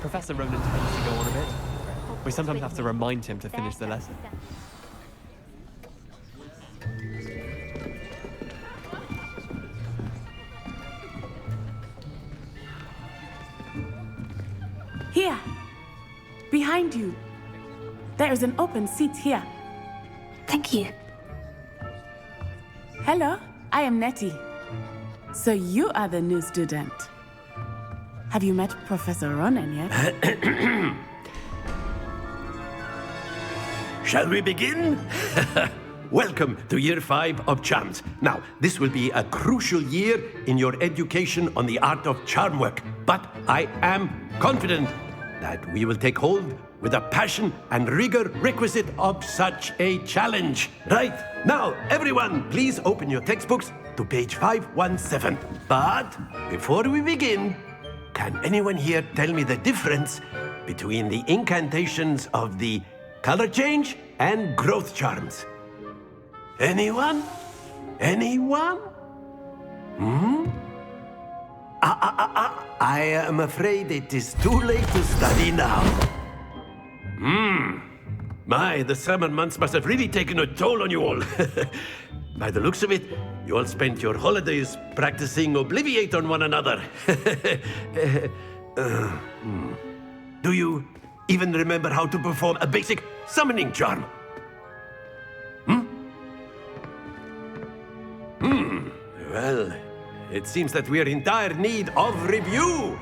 Professor Ronan tends to go on a bit. We sometimes have to remind him to finish the lesson. Here, behind you. There is an open seat here. Thank you. Hello, I am Nettie. So you are the new student. Have you met Professor Ronan yet? Shall we begin? Welcome to Year 5 of Charms. Now, this will be a crucial year in your education on the art of charm work. But I am confident that we will take hold with the passion and rigor requisite of such a challenge. Right, now, everyone, please open your textbooks to page 517. But before we begin, can anyone here tell me the difference between the incantations of the color change and growth charms? Anyone? Anyone? I am afraid it is too late to study now. My, the summer months must have really taken a toll on you all. By the looks of it, you all spent your holidays practicing Obliviate on one another. Do you even remember how to perform a basic summoning charm? Well, it seems that we are in dire need of review.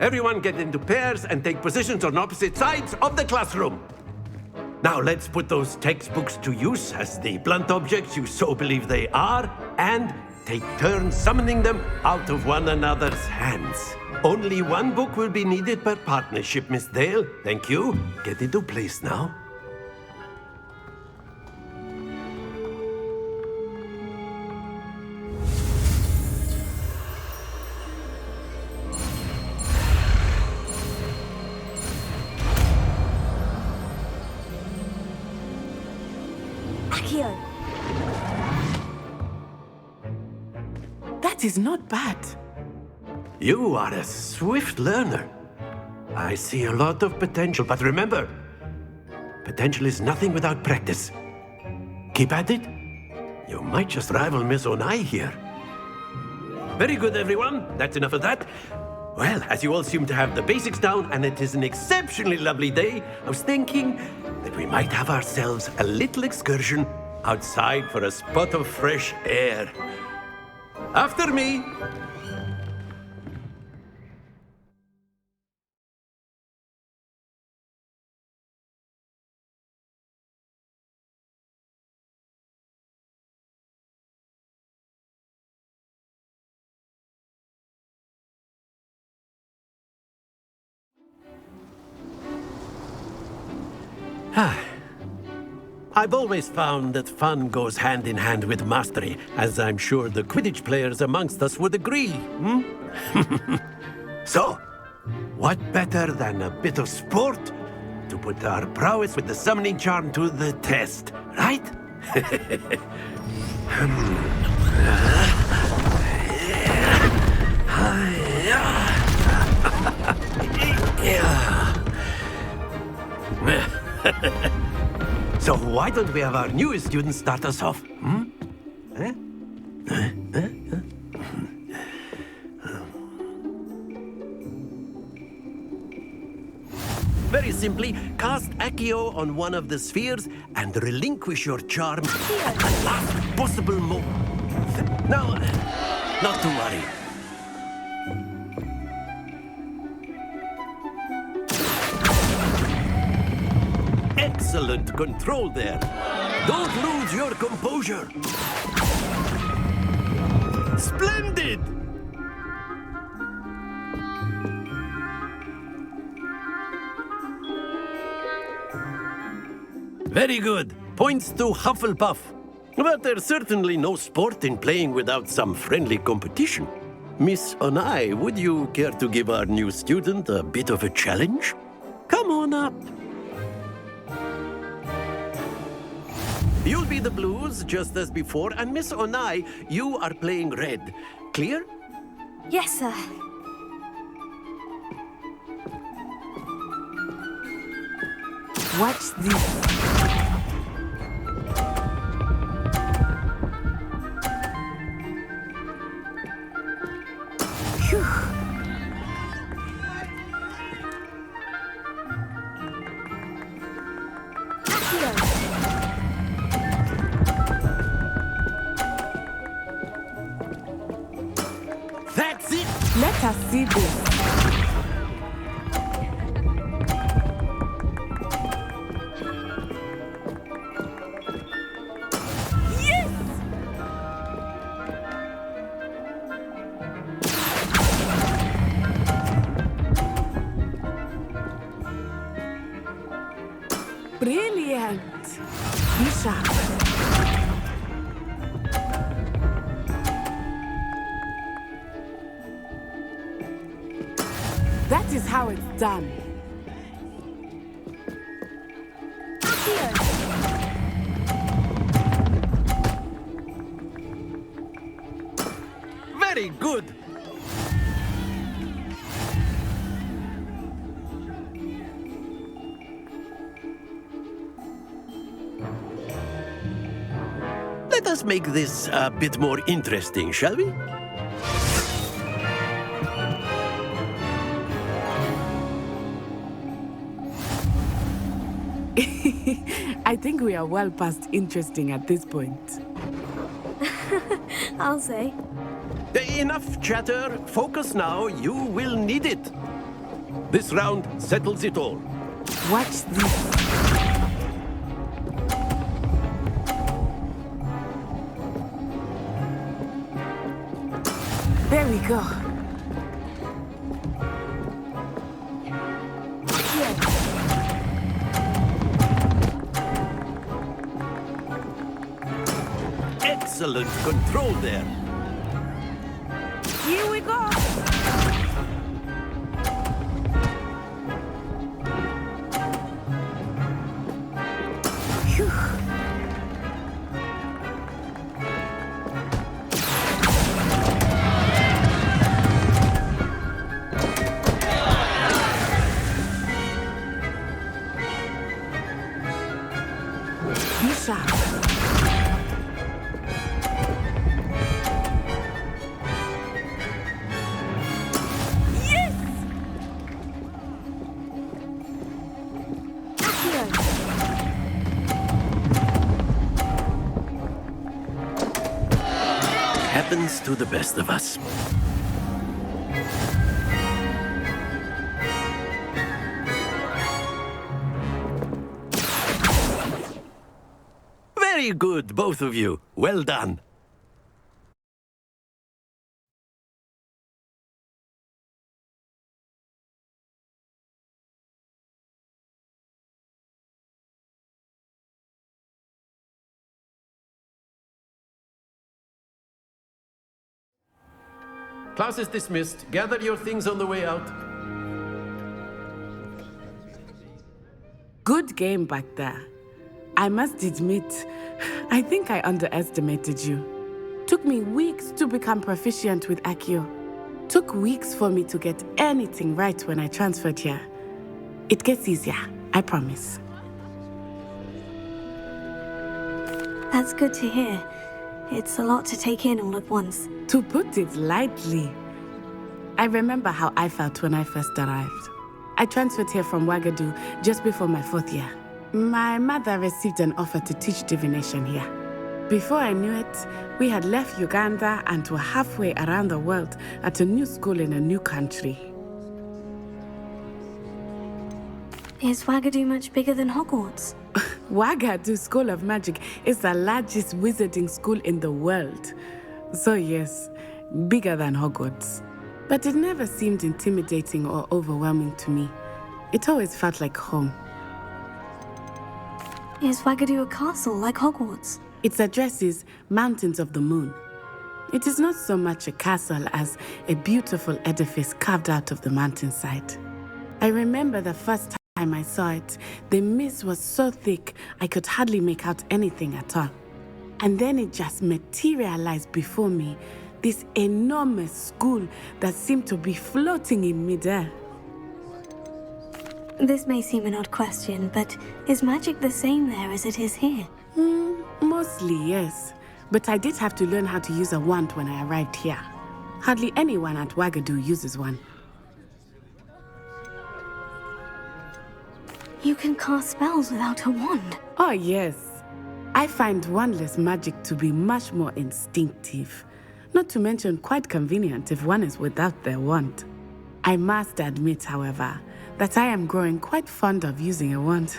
Everyone get into pairs and take positions on opposite sides of the classroom. Now let's put those textbooks to use as the blunt objects you so believe they are, and take turns summoning them out of one another's hands. Only one book will be needed per partnership, Miss Dale. Thank you. Get into place now. That is not bad. You are a swift learner. I see a lot of potential, but remember, potential is nothing without practice. Keep at it. You might just rival Miss Onai here. Very good, everyone. That's enough of that. Well, as you all seem to have the basics down, and it is an exceptionally lovely day, I was thinking that we might have ourselves a little excursion outside for a spot of fresh air. After me. I've always found that fun goes hand in hand with mastery, as I'm sure the Quidditch players amongst us would agree. So, what better than a bit of sport to put our prowess with the summoning charm to the test, right? So why don't we have our newest student start us off? Very simply, cast Accio on one of the spheres and relinquish your charm at the last possible moment. Now, not to worry. Excellent control there. Don't lose your composure. Splendid! Very good. Points to Hufflepuff. But there's certainly no sport in playing without some friendly competition. Miss Onai, would you care to give our new student a bit of a challenge? Come on up. You'll be the blues, just as before, and Miss Onai, you are playing red. Clear? Yes, sir. Watch this. Phew. That's it! Let us see this. Yes! Brilliant! Be sharp. That is how it's done. Very good! Let us make this a bit more interesting, shall we? I think we are well past interesting at this point. I'll say. Enough chatter. Focus now. You will need it. This round settles it all. Watch this. There we go. Excellent control there. Here we go. Phew. Be sharp. Happens to the best of us. Very good, both of you. Well done. Class is dismissed. Gather your things on the way out. Good game back there. I must admit, I think I underestimated you. Took me weeks to become proficient with Accio. Took weeks for me to get anything right when I transferred here. It gets easier, I promise. That's good to hear. It's a lot to take in all at once. To put it lightly, I remember how I felt when I first arrived. I transferred here from Ouagadougou just before my 4th year. My mother received an offer to teach divination here. Before I knew it, we had left Uganda and were halfway around the world at a new school in a new country. Is Ouagadougou much bigger than Hogwarts? Ouagadougou School of Magic is the largest wizarding school in the world. So yes, bigger than Hogwarts. But it never seemed intimidating or overwhelming to me. It always felt like home. Is Ouagadougou a castle like Hogwarts? Its address is Mountains of the Moon. It is not so much a castle as a beautiful edifice carved out of the mountainside. I remember the first time I saw it, the mist was so thick I could hardly make out anything at all. And then it just materialized before me, this enormous school that seemed to be floating in midair. This may seem an odd question, but is magic the same there as it is here? Mostly, yes. But I did have to learn how to use a wand when I arrived here. Hardly anyone at Wagadu uses one. You can cast spells without a wand. Oh, yes. I find wandless magic to be much more instinctive. Not to mention quite convenient if one is without their wand. I must admit, however, that I am growing quite fond of using a wand.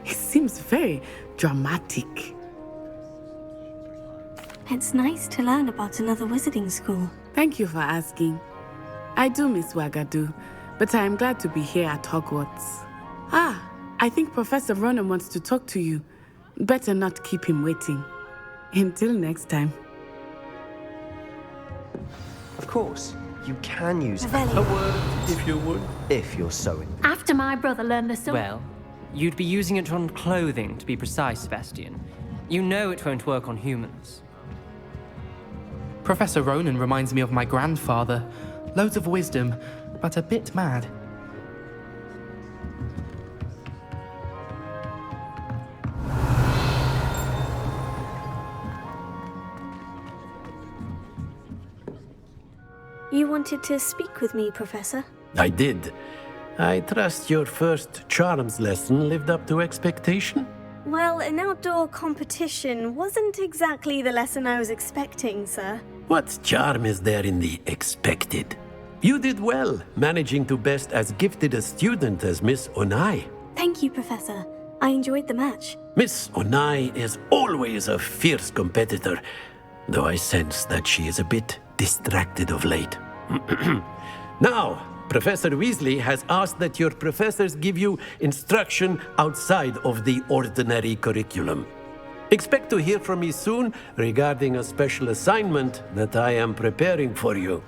It seems very dramatic. It's nice to learn about another wizarding school. Thank you for asking. I do miss Wagadu, but I am glad to be here at Hogwarts. I think Professor Ronan wants to talk to you. Better not keep him waiting. Until next time. Of course, you can use Revelio. a word if you would, if you're so in. After my brother learned the sword. Well, you'd be using it on clothing, to be precise, Sebastian. You know it won't work on humans. Professor Ronan reminds me of my grandfather. Loads of wisdom, but a bit mad. You wanted to speak with me, Professor? I did. I trust your first charms lesson lived up to expectation? Well, an outdoor competition wasn't exactly the lesson I was expecting, sir. What charm is there in the expected? You did well, managing to best as gifted a student as Miss Onai. Thank you, Professor. I enjoyed the match. Miss Onai is always a fierce competitor, though I sense that she is a bit distracted of late. Now, Professor Weasley has asked that your professors give you instruction outside of the ordinary curriculum. Expect to hear from me soon regarding a special assignment that I am preparing for you.